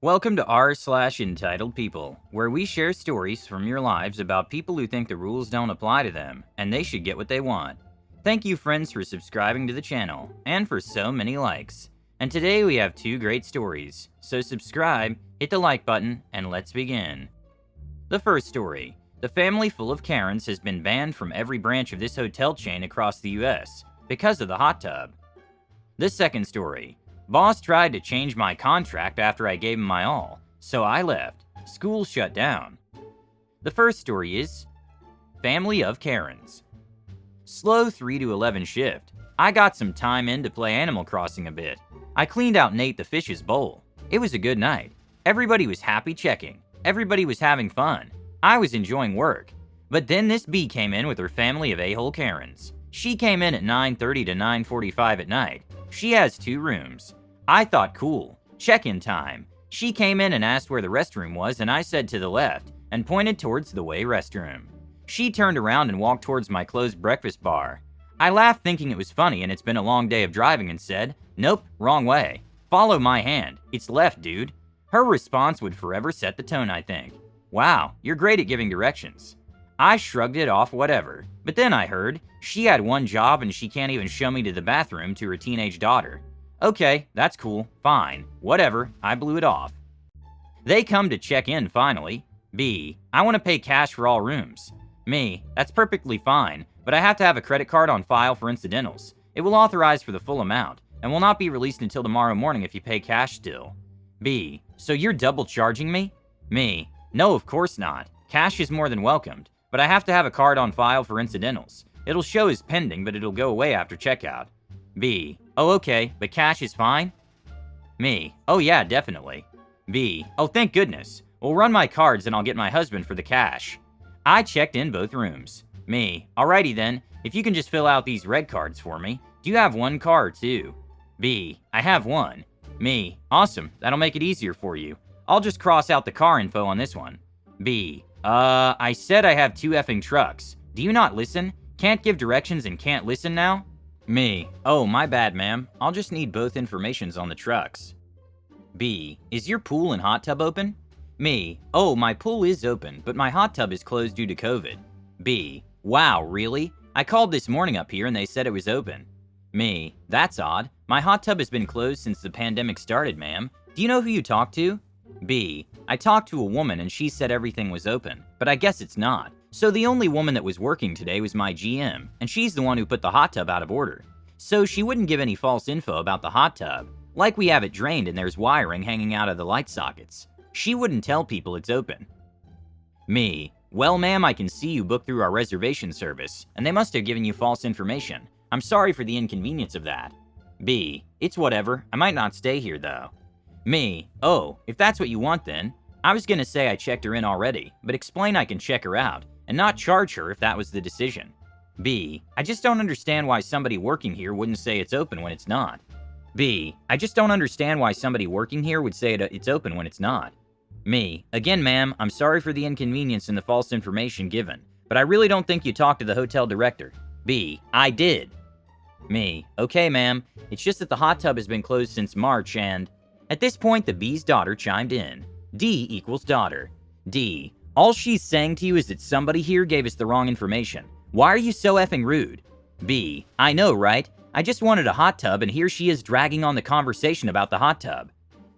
Welcome to r/entitled people, where we share stories from your lives about people who think the rules don't apply to them, and they should get what they want. Thank you friends for subscribing to the channel, and for so many likes. And today we have two great stories, so subscribe, hit the like button, and let's begin. The first story. The family full of Karens has been banned from every branch of this hotel chain across the US because of the hot tub. The second story. Boss tried to change my contract after I gave him my all, so I left. School shut down. The first story is Family of Karens. Slow 3 to 11 shift. I got some time in to play Animal Crossing a bit. I cleaned out Nate the fish's bowl. It was a good night. Everybody was happy checking. Everybody was having fun. I was enjoying work. But then this bee came in with her family of a-hole Karens. She came in at 9:30 to 9:45 at night. She has 2 rooms. I thought cool. Check-in time. She came in and asked where the restroom was, and I said to the left and pointed towards the way restroom. She turned around and walked towards my closed breakfast bar. I laughed thinking it was funny and it's been a long day of driving and said, "Nope, wrong way. Follow my hand. It's left, dude." Her response would forever set the tone, I think. Wow, you're great at giving directions. I shrugged it off, whatever. But then I heard she had one job and she can't even show me to the bathroom to her teenage daughter. Okay, that's cool, fine, whatever, I blew it off. They come to check in finally. B, I want to pay cash for all rooms. Me, that's perfectly fine, but I have to have a credit card on file for incidentals. It will authorize for the full amount, and will not be released until tomorrow morning if you pay cash still. B, so you're double charging me? Me, no, of course not. Cash is more than welcomed, but I have to have a card on file for incidentals. It'll show as pending, but it'll go away after checkout. B, oh okay, but cash is fine? Me, oh yeah, definitely. B, oh thank goodness. We'll run my cards and I'll get my husband for the cash. I checked in both rooms. Me, alrighty then, if you can just fill out these red cards for me. Do you have one car or two? B, I have one. Me, awesome, that'll make it easier for you. I'll just cross out the car info on this one. B, I said I have 2 effing trucks. Do you not listen? Can't give directions and can't listen now? Me, oh my bad ma'am, I'll just need both informations on the trucks. B, is your pool and hot tub open? Me, oh my pool is open, but my hot tub is closed due to COVID. B, wow really? I called this morning up here and they said it was open. Me, that's odd, my hot tub has been closed since the pandemic started ma'am. Do you know who you talked to? B, I talked to a woman and she said everything was open, but I guess it's not. So the only woman that was working today was my GM, and she's the one who put the hot tub out of order. So she wouldn't give any false info about the hot tub, like we have it drained and there's wiring hanging out of the light sockets. She wouldn't tell people it's open. Me, well ma'am, I can see you booked through our reservation service, and they must have given you false information. I'm sorry for the inconvenience of that. B, it's whatever, I might not stay here though. Me, oh, if that's what you want then. I was gonna say I checked her in already, but explain I can check her out, and not charge her if that was the decision. B, I just don't understand why somebody working here wouldn't say it's open when it's not. B, I just don't understand why somebody working here would say it's open when it's not. Me, again ma'am, I'm sorry for the inconvenience and the false information given, but I really don't think you talked to the hotel director. B, I did. Me, okay ma'am, it's just that the hot tub has been closed since March and... At this point the B's daughter chimed in. D equals daughter. D, all she's saying to you is that somebody here gave us the wrong information. Why are you so effing rude? B, I know, right? I just wanted a hot tub and here she is dragging on the conversation about the hot tub.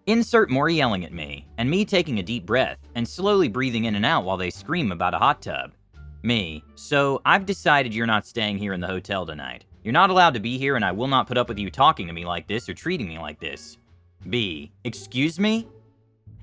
Insert more yelling at me, and me taking a deep breath and slowly breathing in and out while they scream about a hot tub. Me, so I've decided you're not staying here in the hotel tonight. You're not allowed to be here and I will not put up with you talking to me like this or treating me like this. B, excuse me?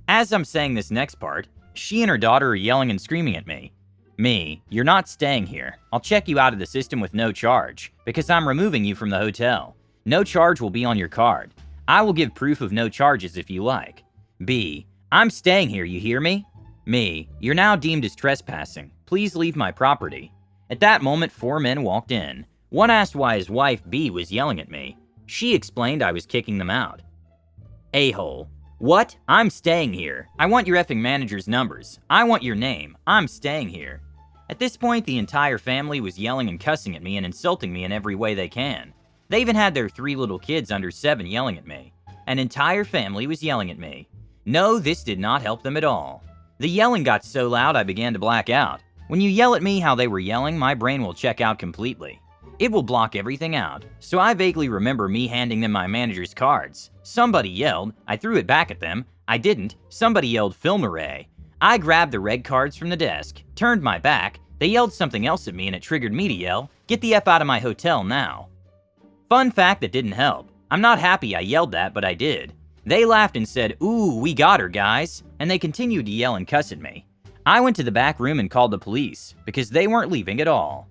As I'm saying this next part, she and her daughter are yelling and screaming at me. Me, you're not staying here. I'll check you out of the system with no charge, because I'm removing you from the hotel. No charge will be on your card. I will give proof of no charges if you like. B, I'm staying here, you hear me? Me, you're now deemed as trespassing. Please leave my property. At that moment, 4 men walked in. One asked why his wife, B, was yelling at me. She explained I was kicking them out. A-hole. What? I'm staying here. I want your effing manager's numbers. I want your name. I'm staying here. At this point, the entire family was yelling and cussing at me and insulting me in every way they can. They even had their 3 little kids under 7 yelling at me. An entire family was yelling at me. No, this did not help them at all. The yelling got so loud I began to black out. When you yell at me how they were yelling, my brain will check out completely. It will block everything out, so I vaguely remember me handing them my manager's cards. Somebody yelled, I threw it back at them. I didn't, somebody yelled film array. I grabbed the red cards from the desk, turned my back, they yelled something else at me and it triggered me to yell, get the F out of my hotel now. Fun fact that didn't help. I'm not happy I yelled that, but I did. They laughed and said, ooh, we got her, guys, and they continued to yell and cuss at me. I went to the back room and called the police, because they weren't leaving at all.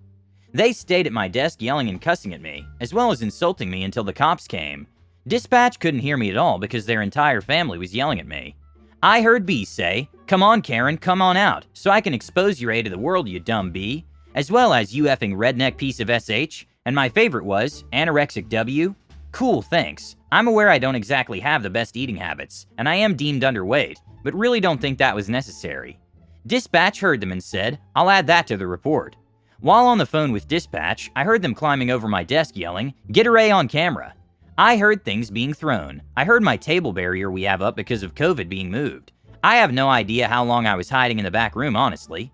They stayed at my desk yelling and cussing at me, as well as insulting me until the cops came. Dispatch couldn't hear me at all because their entire family was yelling at me. I heard B say, come on Karen, come on out, so I can expose your A to the world, you dumb B, as well as you effing redneck piece of SH, and my favorite was, anorexic W. Cool, thanks. I'm aware I don't exactly have the best eating habits, and I am deemed underweight, but really don't think that was necessary. Dispatch heard them and said, I'll add that to the report. While on the phone with dispatch, I heard them climbing over my desk yelling, get her A on camera. I heard things being thrown. I heard my table barrier we have up because of COVID being moved. I have no idea how long I was hiding in the back room, honestly.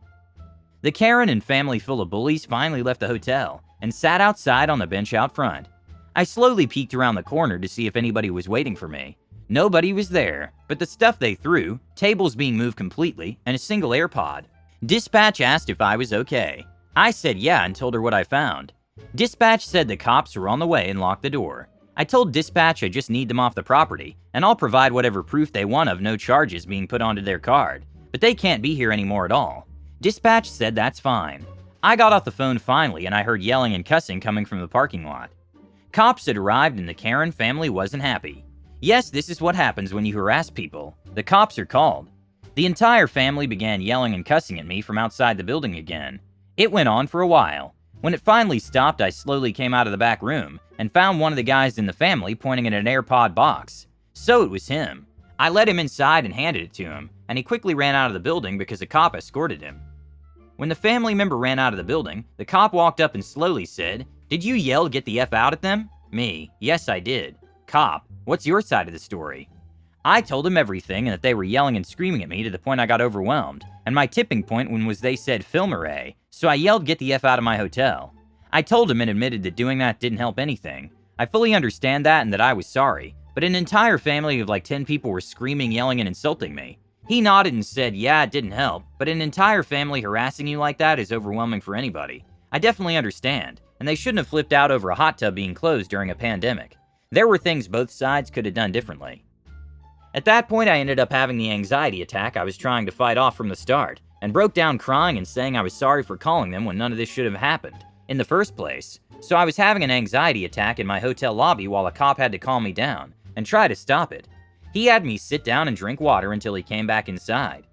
The Karen and family full of bullies finally left the hotel and sat outside on the bench out front. I slowly peeked around the corner to see if anybody was waiting for me. Nobody was there, but the stuff they threw, tables being moved completely, and a single AirPod. Dispatch asked if I was okay. I said yeah and told her what I found. Dispatch said the cops were on the way and locked the door. I told dispatch I just need them off the property, and I'll provide whatever proof they want of no charges being put onto their card, but they can't be here anymore at all. Dispatch said that's fine. I got off the phone finally and I heard yelling and cussing coming from the parking lot. Cops had arrived and the Karen family wasn't happy. Yes, this is what happens when you harass people. The cops are called. The entire family began yelling and cussing at me from outside the building again. It went on for a while. When it finally stopped, I slowly came out of the back room and found one of the guys in the family pointing at an AirPod box. So it was him. I let him inside and handed it to him, and he quickly ran out of the building because a cop escorted him. When the family member ran out of the building, the cop walked up and slowly said, "Did you yell get the F out at them?" Me, yes I did. Cop, what's your side of the story? I told him everything and that they were yelling and screaming at me to the point I got overwhelmed, and my tipping point was they said film array, so I yelled get the F out of my hotel. I told him and admitted that doing that didn't help anything. I fully understand that and that I was sorry, but an entire family of like 10 people were screaming, yelling, and insulting me. He nodded and said, yeah, it didn't help, but an entire family harassing you like that is overwhelming for anybody. I definitely understand, and they shouldn't have flipped out over a hot tub being closed during a pandemic. There were things both sides could have done differently. At that point, I ended up having the anxiety attack I was trying to fight off from the start, and broke down crying and saying I was sorry for calling them when none of this should have happened in the first place. So I was having an anxiety attack in my hotel lobby while a cop had to calm me down and try to stop it. He had me sit down and drink water until he came back inside.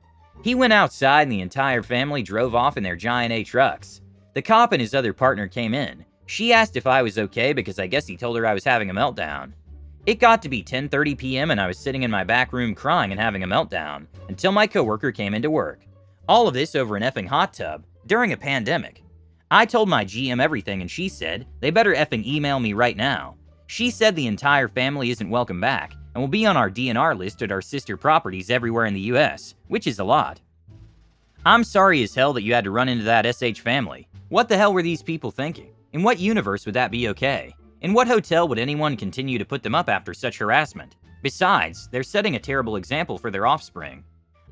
He went outside and the entire family drove off in their giant A trucks. The cop and his other partner came in. She asked if I was okay because I guess he told her I was having a meltdown. It got to be 10:30 p.m. and I was sitting in my back room crying and having a meltdown until my coworker came into work. All of this over an effing hot tub during a pandemic. I told my GM everything and she said, they better effing email me right now. She said the entire family isn't welcome back and will be on our DNR list at our sister properties everywhere in the US, which is a lot. I'm sorry as hell that you had to run into that SH family. What the hell were these people thinking? In what universe would that be okay? In what hotel would anyone continue to put them up after such harassment? Besides, they're setting a terrible example for their offspring.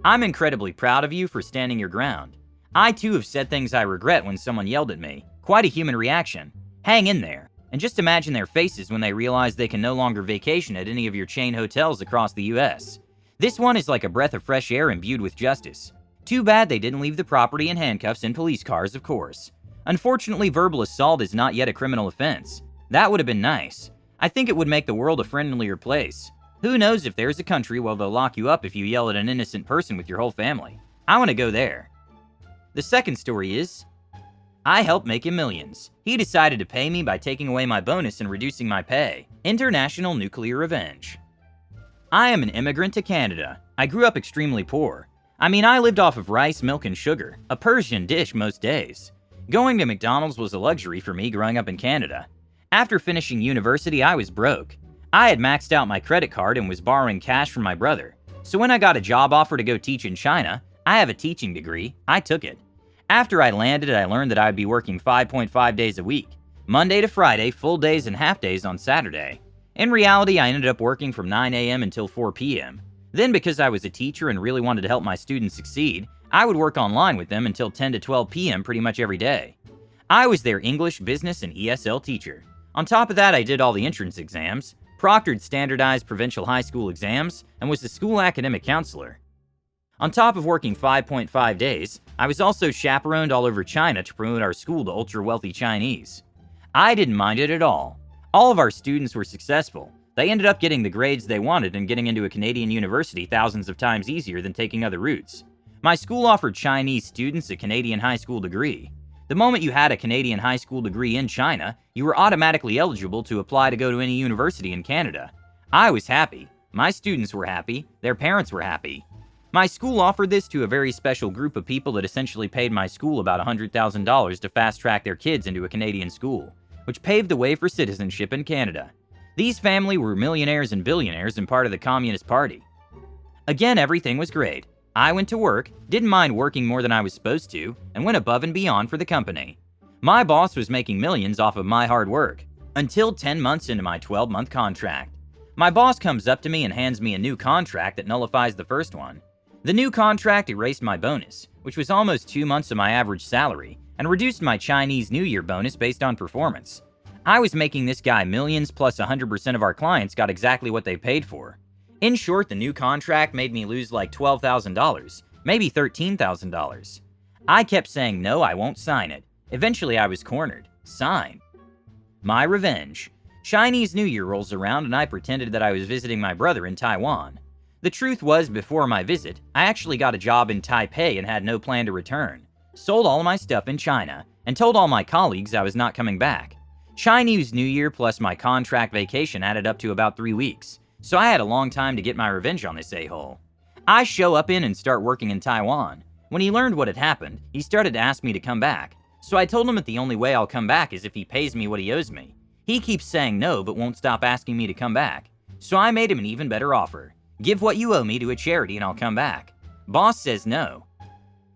I'm incredibly proud of you for standing your ground. I too have said things I regret when someone yelled at me. Quite a human reaction. Hang in there, and just imagine their faces when they realize they can no longer vacation at any of your chain hotels across the US. This one is like a breath of fresh air imbued with justice. Too bad they didn't leave the property in handcuffs in police cars, of course. Unfortunately, verbal assault is not yet a criminal offense. That would have been nice. I think it would make the world a friendlier place. Who knows if there's a country where they'll lock you up if you yell at an innocent person with your whole family. I want to go there. The second story is, I helped make him millions. He decided to pay me by taking away my bonus and reducing my pay. International nuclear revenge. I am an immigrant to Canada. I grew up extremely poor. I lived off of rice, milk, and sugar, a Persian dish most days. Going to McDonald's was a luxury for me growing up in Canada. After finishing university, I was broke. I had maxed out my credit card and was borrowing cash from my brother. So when I got a job offer to go teach in China, I have a teaching degree, I took it. After I landed, I learned that I would be working 5.5 days a week, Monday to Friday, full days and half days on Saturday. In reality, I ended up working from 9 a.m. until 4 p.m. Then, because I was a teacher and really wanted to help my students succeed, I would work online with them until 10 to 12 p.m. pretty much every day. I was their English, business, and ESL teacher. On top of that, I did all the entrance exams, proctored standardized provincial high school exams, and was the school academic counselor. On top of working 5.5 days, I was also chaperoned all over China to promote our school to ultra-wealthy Chinese. I didn't mind it at all. All of our students were successful. They ended up getting the grades they wanted and getting into a Canadian university thousands of times easier than taking other routes. My school offered Chinese students a Canadian high school degree. The moment you had a Canadian high school degree in China, you were automatically eligible to apply to go to any university in Canada. I was happy. My students were happy. Their parents were happy. My school offered this to a very special group of people that essentially paid my school about $100,000 to fast-track their kids into a Canadian school, which paved the way for citizenship in Canada. These families were millionaires and billionaires and part of the Communist Party. Again, everything was great. I went to work, didn't mind working more than I was supposed to, and went above and beyond for the company. My boss was making millions off of my hard work, until 10 months into my 12-month contract. My boss comes up to me and hands me a new contract that nullifies the first one. The new contract erased my bonus, which was almost 2 months of my average salary, and reduced my Chinese New Year bonus based on performance. I was making this guy millions, plus 100% of our clients got exactly what they paid for. In short, the new contract made me lose like $12,000, maybe $13,000. I kept saying no, I won't sign it. Eventually I was cornered. Sign. My revenge. Chinese New Year rolls around and I pretended that I was visiting my brother in Taiwan. The truth was, before my visit, I actually got a job in Taipei and had no plan to return. Sold all my stuff in China, and told all my colleagues I was not coming back. Chinese New Year plus my contract vacation added up to about 3 weeks, so I had a long time to get my revenge on this a-hole. I show up in and start working in Taiwan. When he learned what had happened, he started to ask me to come back, so I told him that the only way I'll come back is if he pays me what he owes me. He keeps saying no but won't stop asking me to come back, so I made him an even better offer. Give what you owe me to a charity and I'll come back. Boss says no.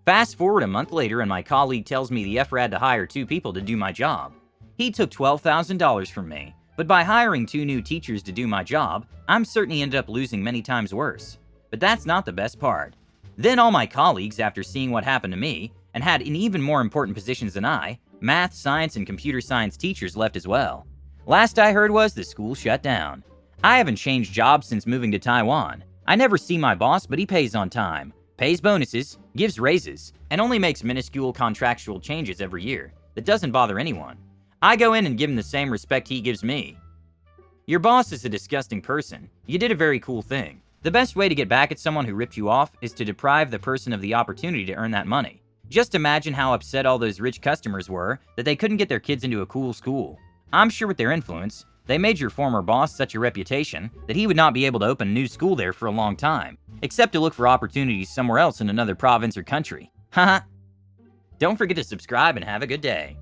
Fast forward a month later and my colleague tells me the effer had to hire 2 people to do my job. He took $12,000 from me, but by hiring 2 new teachers to do my job, I'm certain he ended up losing many times worse. But that's not the best part. Then all my colleagues, after seeing what happened to me, and had in even more important positions than I, math, science, and computer science teachers left as well. Last I heard was the school shut down. I haven't changed jobs since moving to Taiwan. I never see my boss, but he pays on time, pays bonuses, gives raises, and only makes minuscule contractual changes every year. That doesn't bother anyone. I go in and give him the same respect he gives me. Your boss is a disgusting person. You did a very cool thing. The best way to get back at someone who ripped you off is to deprive the person of the opportunity to earn that money. Just imagine how upset all those rich customers were that they couldn't get their kids into a cool school. I'm sure with their influence, they made your former boss such a reputation that he would not be able to open a new school there for a long time, except to look for opportunities somewhere else in another province or country. Haha. Don't forget to subscribe and have a good day.